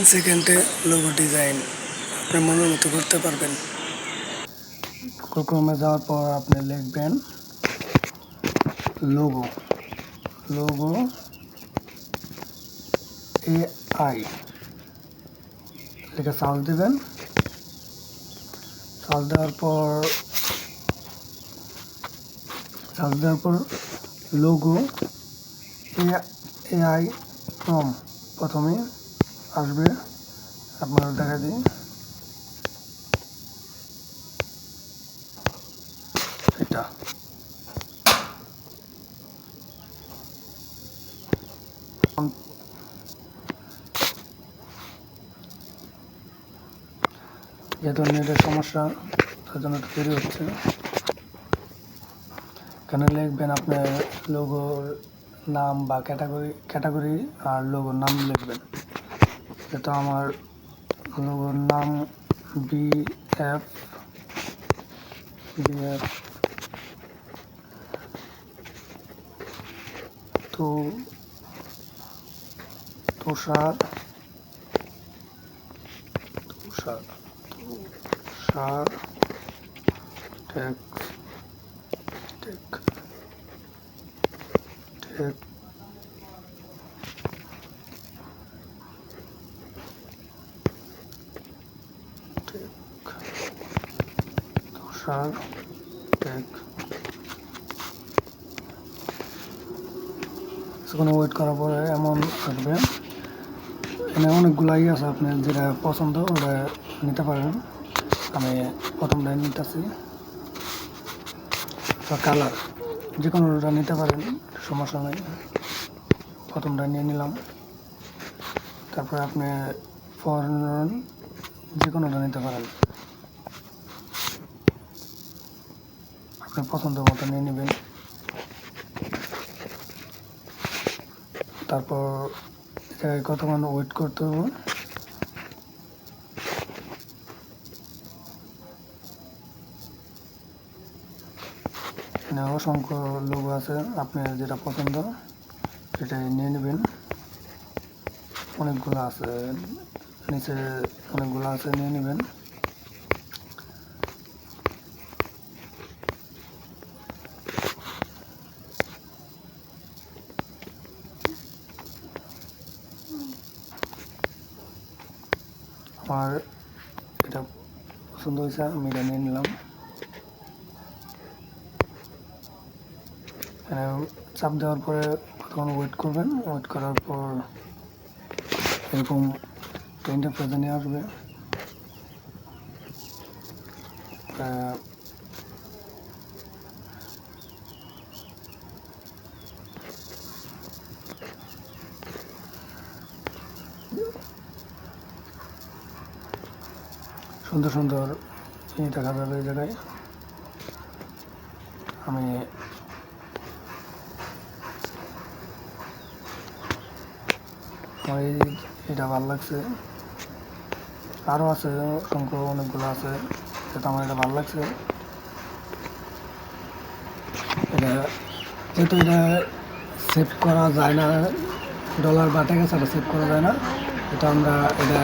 সেকেন্ডে logo design আপনার মনের মতো করতে পারবেন। গুগল ক্রোমে যাওয়ার পর আপনি লিখবেন লোগো লোগো AI লিখে সার্চ দেবেন। সার্চ দেওয়ার পর লোগো AI ফর্ম প্রথমে আসবে। আপনারা দেখা দিই এটা যেহেতু নেটের সমস্যা তার জন্য একটু দেরি হচ্ছে। এখানে লিখবেন আপনার লোগোর নাম বা ক্যাটাগরি আর লোগোর নাম লিখবেন। যেহেতু আমার লোগোর নাম BF তো তুষার টেক তুষার টেক। কিছুক্ষণ ওয়েট করার পরে এমন আসবে। এখানে অনেকগুলাই আছে, আপনার যেটা পছন্দ ওটা নিতে পারেন। আমি প্রথমটাই নিতেছি। কালার যে কোনোটা নিতে পারেন, সমস্যা নেই। প্রথমটা নিয়ে নিলাম। তারপরে আপনি ফরেন যে কোনোটা নিতে পারেন, আপনি পছন্দ মতো নিয়ে নেবেন। তারপর কতক্ষণ ওয়েট করতে হবে। এখানে অসংখ্য লোগো আছে, আপনার যেটা পছন্দ সেটাই নিয়ে নেবেন। অনেকগুলো আছে, নিচে অনেকগুলো আছে, নিয়ে নেবেন। আমার এটা পছন্দ হয়েছে, আমি এটা নিয়ে নিলাম। এখানে চাপ দেওয়ার পরে কতক্ষণ ওয়েট করবেন। ওয়েট করার পর এরকম তিনটে পেজে নিয়ে আসবে। সুন্দর সুন্দর দেখা যাবে এই জায়গায়। আমি এটা ভালো লাগছে। আরও আছে অসংখ্য, অনেকগুলো আছে, যেটা আমার এটা ভালো লাগছে। এটা যেহেতু এটা সেভ করা যায় না, ডলার বা টাকা ছাড়া সেভ করা যায় না, এটা আমরা এটা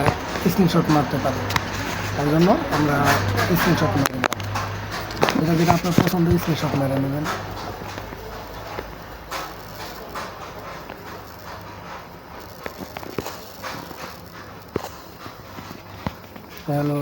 স্ক্রিনশট মারতে পারি। তার জন্য আমরা স্ক্রিনশট মেরে নিলাম। এটা যেটা আপনার পছন্দ স্ক্রিনশট মেরে নেবেন। হ্যালো।